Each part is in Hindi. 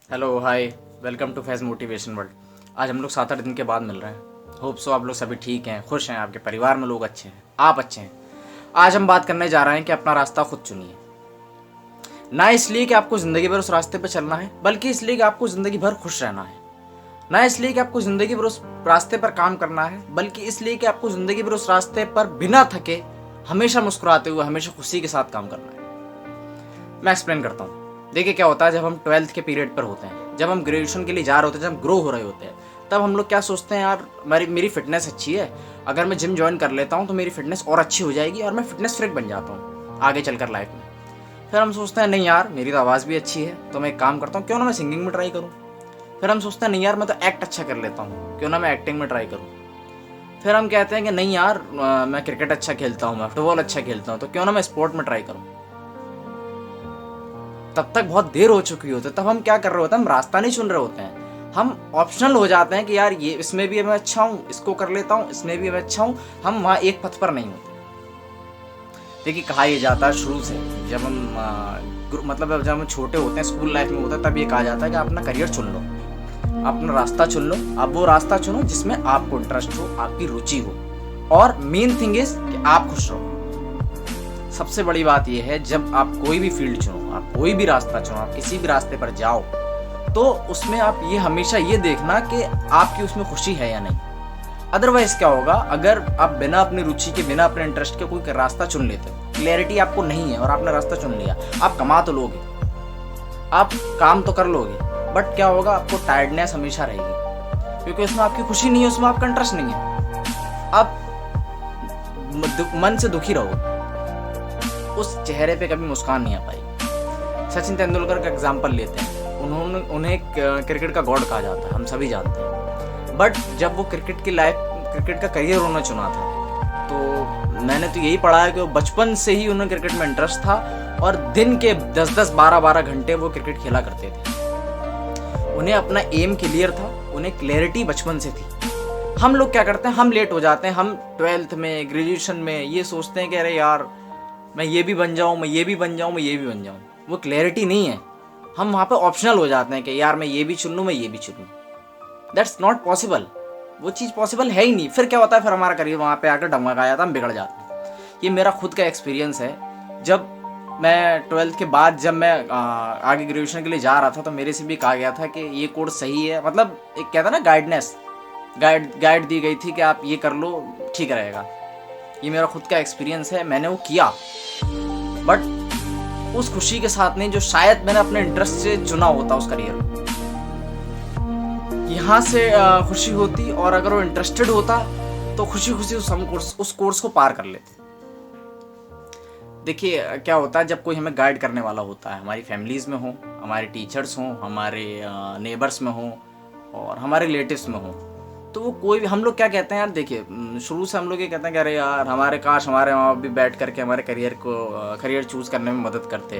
Hello hi, welcome to Faiz motivation world. आज हम लोग 7-8 दिन के बाद मिल रहे हैं। होप सो आप लोग सभी ठीक हैं, खुश हैं, आपके परिवार में लोग अच्छे हैं, आप अच्छे हैं। आज हम बात करने जा रहे हैं कि अपना रास्ता खुद चुनिए। ना इसलिए कि आपको ज़िंदगी भर उस रास्ते पर चलना है, बल्कि इसलिए कि आपको ज़िंदगी भर खुश रहना है। ना इसलिए कि आपको ज़िंदगी भर उस रास्ते पर काम करना है, बल्कि इसलिए कि आपको ज़िंदगी भर उस रास्ते पर बिना थके हमेशा मुस्कुराते हुए हमेशा खुशी के साथ काम करना है। मैं एक्सप्लेन करता हूँ। देखिए क्या होता है, जब हम 12th के पीरियड पर होते हैं, जब हम ग्रेजुएशन के लिए जा रहे होते हैं, जब हम ग्रो हो रहे होते हैं, तब हम लोग क्या सोचते हैं, यार मेरी फिटनेस अच्छी है, अगर मैं जिम ज्वाइन कर लेता हूँ तो मेरी फिटनेस और अच्छी हो जाएगी और मैं फिटनेस फ्रीक बन जाता हूँ आगे चलकर लाइफ में। फिर हम सोचते हैं नहीं यार, मेरी तो आवाज़ भी अच्छी है, तो मैं एक काम करता हूँ, क्यों ना मैं सिंगिंग में ट्राई करूँ। फिर हम सोचते हैं नहीं यार, मैं तो एक्ट अच्छा कर लेता हूँ, क्यों ना मैं एक्टिंग में ट्राई करूँ। फिर हम कहते हैं कि नहीं यार, मैं क्रिकेट अच्छा खेलता हूँ, मैं फुटबॉल अच्छा खेलता हूँ, तो क्यों ना मैं स्पोर्ट में ट्राई करूँ। तब तक बहुत देर हो चुकी होती है। तब हम क्या कर रहे होते हैं, हम रास्ता नहीं चुन रहे होते हैं, हम ऑप्शनल हो जाते हैं कि यार ये इसमें भी मैं अच्छा हूँ, इसको कर लेता हूँ, इसमें भी मैं अच्छा हूँ। हम वहाँ एक पथ पर नहीं होते। देखिए कहा यह जाता है शुरू से, जब जब हम छोटे होते हैं, स्कूल लाइफ में होता है, तब ये कहा जाता है कि आप अपना करियर चुन लो, अपना रास्ता चुन लो। आप वो रास्ता चुनो जिसमें आपको इंटरेस्ट हो, आपकी रुचि हो, और मेन थिंग इज कि आप खुश रहो। सबसे बड़ी बात यह है, जब आप कोई भी फील्ड चुनो, आप कोई भी रास्ता चुनो, आप किसी भी रास्ते पर जाओ, तो उसमें आप ये हमेशा ये देखना कि आपकी उसमें खुशी है या नहीं। अदरवाइज क्या होगा, अगर आप बिना अपनी रुचि के, बिना अपने इंटरेस्ट के कोई रास्ता चुन लेते हो, क्लैरिटी आपको नहीं है और आपने रास्ता चुन लिया, आप कमा तो लोगे, आप काम तो कर लोगे, बट क्या होगा, आपको टायर्डनेस हमेशा रहेगी, क्योंकि उसमें आपकी खुशी नहीं है, उसमें आपका इंटरेस्ट नहीं है। आप मन से दुखी रहोगे, उस चेहरे पे कभी मुस्कान नहीं आ पाई। सचिन तेंदुलकर का एग्जांपल लेते हैं, उन्हें क्रिकेट का गॉड कहा जाता है, हम सभी जानते हैं। बट जब वो क्रिकेट का करियर उन्होंने चुना था, तो मैंने तो यही पढ़ा है कि वो बचपन से ही उन्हें क्रिकेट में इंटरेस्ट था और दिन के 10-10, 12-12 घंटे वो क्रिकेट खेला करते थे। उन्हें अपना एम क्लियर था, उन्हें क्लैरिटी बचपन से थी। हम लोग क्या करते हैं, हम लेट हो जाते हैं, हम 12th में, ग्रेजुएशन में ये सोचते हैं कि अरे यार मैं ये भी बन जाऊँ, मैं ये भी बन जाऊँ, मैं ये भी बन जाऊँ। वो क्लैरिटी नहीं है। हम वहाँ पे ऑप्शनल हो जाते हैं कि यार मैं ये भी चुन लूँ, मैं ये भी चुन लूँ। That's not possible. वो चीज़ पॉसिबल है ही नहीं। फिर क्या होता है, फिर हमारा करियर वहाँ पे आकर डगमगा जाता है, हम बिगड़ जाते हैं। ये मेरा खुद का एक्सपीरियंस है। जब मैं 12th के बाद, जब मैं आगे ग्रेजुएशन के लिए जा रहा था, तो मेरे से भी कहा गया था कि ये कोर्स सही है, मतलब एक कहता ना गाइड दी गई थी कि आप ये कर लो, ठीक रहेगा। ये मेरा खुद का एक्सपीरियंस है, मैंने वो किया, बट उस खुशी के साथ नहीं जो शायद मैंने अपने इंटरेस्ट से चुना होता उस करियर को। यहाँ से खुशी होती, और अगर वो इंटरेस्टेड होता तो खुशी खुशी उस कोर्स को पार कर लेते। देखिए क्या होता है, जब कोई हमें गाइड करने वाला होता है, हमारी फैमिलीज में हो, हमारे टीचर्स हों, हमारे नेबर्स में हो, और हमारे रिलेटिव्स में हो, तो वो कोई भी, हम लोग क्या कहते हैं यार, देखिए शुरू से हम लोग ये कहते हैं कि अरे यार काश हमारे माँ बाप भी बैठ करके हमारे करियर चूज़ करने में मदद करते,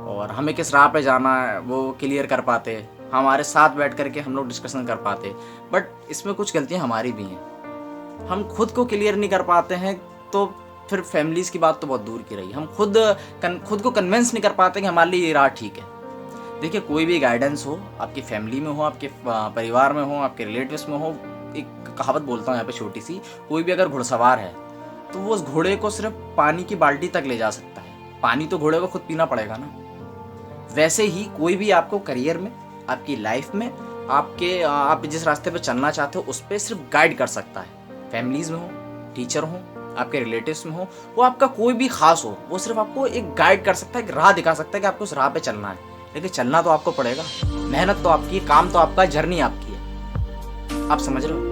और हमें किस राह पे जाना है वो क्लियर कर पाते, हमारे साथ बैठ करके हम लोग डिस्कशन कर पाते। बट इसमें कुछ गलतियाँ हमारी भी हैं। हम खुद को क्लियर नहीं कर पाते हैं, तो फिर फैमिलीज़ की बात तो बहुत दूर की रही, हम खुद को कन्विंस नहीं कर पाते कि हमारे लिए ये राह ठीक है। देखिए कोई भी गाइडेंस हो, आपकी फैमिली में हो, आपके परिवार में हो, आपके रिलेटिव्स में हो, एक कहावत बोलता हूँ यहाँ पे छोटी सी, कोई भी अगर घुड़सवार है तो वो उस घोड़े को सिर्फ पानी की बाल्टी तक ले जा सकता है, पानी तो घोड़े को खुद पीना पड़ेगा ना। वैसे ही कोई भी आपको करियर में, आपकी लाइफ में, आप जिस रास्ते पे चलना चाहते हो उस पर सिर्फ गाइड कर सकता है। फैमिलीज में हो, टीचर हो, आपके रिलेटिव्स में हो, वो आपका कोई भी खास हो, वो सिर्फ आपको एक गाइड कर सकता है, एक राह दिखा सकता है कि आपको उस राह पे चलना है। लेकिन चलना तो आपको पड़ेगा, मेहनत तो आपकी, काम तो आपका, जर्नी आपकी है। आप समझ रहे हो।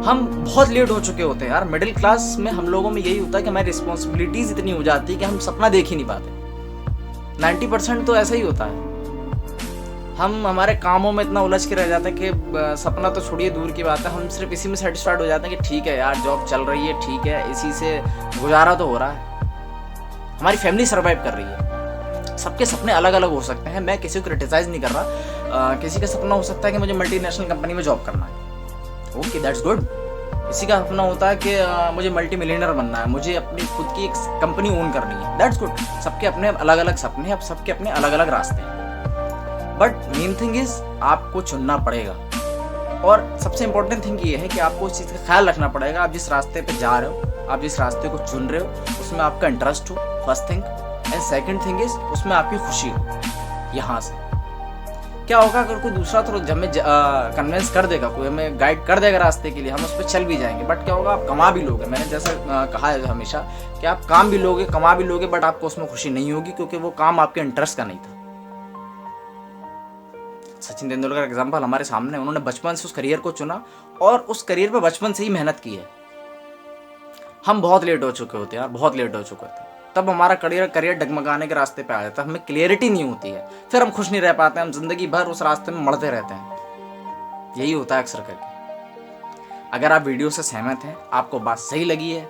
हम बहुत लेट हो चुके होते हैं यार। मिडिल क्लास में हम लोगों में यही होता है कि हमारी रिस्पॉन्सिबिलिटीज इतनी हो जाती है कि हम सपना देख ही नहीं पाते। 90% तो ऐसा ही होता है। हम हमारे कामों में इतना उलझ के रह जाते हैं कि सपना तो छोड़िए, दूर की बात है, हम सिर्फ इसी में सेटिस्फाइड हो जाते हैं कि ठीक है यार, जॉब चल रही है, ठीक है, इसी से गुजारा तो हो रहा है, हमारी फैमिली सर्वाइव कर रही है। सबके सपने अलग अलग हो सकते हैं, मैं किसी को क्रिटिसाइज नहीं कर रहा। किसी का सपना हो सकता है कि मुझे मल्टीनेशनल कंपनी में जॉब करना है, ओके दैट्स गुड। किसी का सपना होता है कि मुझे मल्टी मिलियनर बनना है, मुझे अपनी खुद की एक कंपनी ओन करनी है, दैट्स गुड। सबके अपने अलग अलग सपने हैं, सबके अपने अलग अलग रास्ते हैं। बट मेन थिंग इज आपको चुनना पड़ेगा। और सबसे इंपॉर्टेंट थिंग ये है कि आपको उस चीज़ का ख्याल रखना पड़ेगा, आप जिस रास्ते पे जा रहे हो, आप जिस रास्ते को चुन रहे हो, उसमें आपका इंटरेस्ट हो, first thing. And second thing is उसमें आपकी खुशी हो। यहाँ से क्या होगा, अगर कोई दूसरा तो हमें कन्विंस कर देगा, कोई हमें गाइड कर देगा रास्ते के लिए, हम उस पर चल भी जाएंगे, बट क्या होगा, आप कमा भी लोगे। मैंने जैसे कहा है हमेशा कि आप काम भी लोगे, कमा भी लोगे, बट आपको उसमें खुशी नहीं होगी, क्योंकि वो काम आपके इंटरेस्ट का नहीं था। सचिन तेंदुलकर एग्जाम्पल हमारे सामने, उन्होंने बचपन से उस करियर को चुना और उस करियर पे बचपन से ही मेहनत की है। हम बहुत लेट हो चुके होते हैं यार, बहुत लेट हो चुके थे, तब हमारा करियर डगमगाने के रास्ते पे आ जाता है, हमें क्लियरिटी नहीं होती है, फिर हम खुश नहीं रह पाते हैं, हम जिंदगी भर उस रास्ते में मरते रहते हैं। यही होता है अक्सर करके। अगर आप वीडियो से सहमत हैं, आपको बात सही लगी है,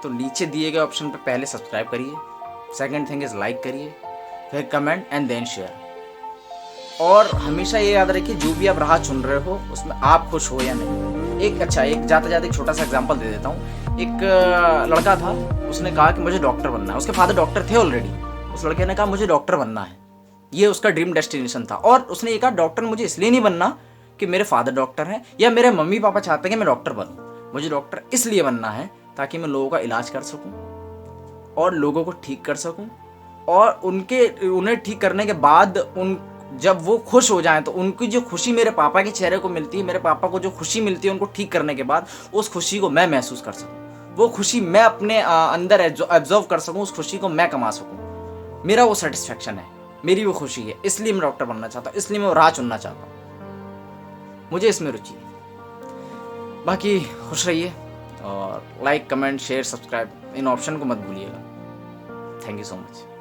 तो नीचे दिए गए ऑप्शन पे पहले सब्सक्राइब करिए, सेकंड थिंग इज लाइक करिए, फिर कमेंट एंड देन शेयर। और हमेशा ये याद रखिए, जो भी आप राह चुन रहे हो उसमें आप खुश हो या नहीं। एक जाते जाते एक छोटा सा एग्जांपल दे देता हूँ। एक लड़का था, उसने कहा कि मुझे डॉक्टर बनना है। उसके फादर डॉक्टर थे ऑलरेडी। उस लड़के ने कहा मुझे डॉक्टर बनना है, ये उसका ड्रीम डेस्टिनेशन था। और उसने ये कहा डॉक्टर मुझे इसलिए नहीं बनना कि मेरे फादर डॉक्टर हैं या मेरे मम्मी पापा चाहते हैं कि मैं डॉक्टर बनूँ, मुझे डॉक्टर इसलिए बनना है ताकि मैं लोगों का इलाज कर सकूँ और लोगों को ठीक कर सकूँ, और उन्हें ठीक करने के बाद जब वो खुश हो जाएं तो उनकी जो खुशी मेरे पापा के चेहरे को मिलती है, मेरे पापा को जो खुशी मिलती है उनको ठीक करने के बाद, उस खुशी को मैं महसूस कर सकूं, वो खुशी मैं अपने अंदर एब्जॉर्व कर सकूं, उस खुशी को मैं कमा सकूं। मेरा वो सेटिस्फैक्शन है, मेरी वो खुशी है, इसलिए मैं डॉक्टर बनना चाहता हूँ, इसलिए मैं वो राह चुनना चाहता हूँ, मुझे इसमें रुचि है। बाकी खुश रहिए और लाइक कमेंट शेयर सब्सक्राइब इन ऑप्शन को मत भूलिएगा। Thank you so much.